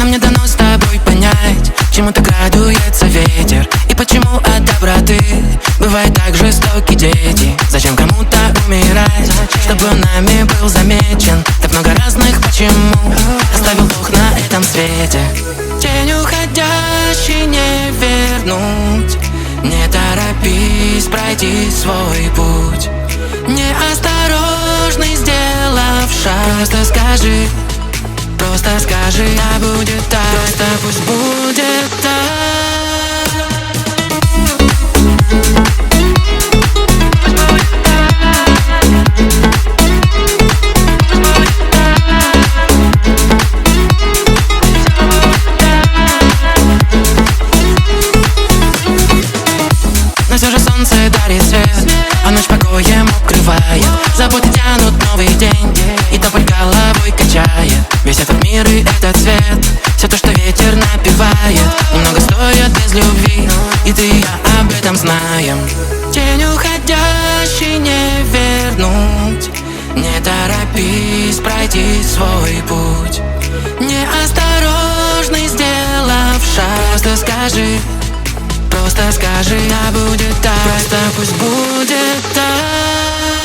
Нам не дано с тобой понять, чему так радуется ветер, и почему от доброты бывает так жестоки дети. Зачем кому-то умирать, чтобы он нами был замечен? Так много разных почему оставил Бог на этом свете. Тень уходящий не вернуть, не торопись пройти свой путь. Неосторожный сделав шаг, просто скажи, а будет так, просто пусть будет так. Но все же солнце дарит свет, а ночь покоем укрывает. Заботы тянут новый день, и тополь головой качает. Весь этот мир и этот свет, все то, что ветер напевает, немного стоит без любви, и ты и я об этом знаем. Тень уходящий не вернуть, не торопись пройти свой путь. Неосторожный сделав шаг, просто скажи, а будет так, просто пусть будет так.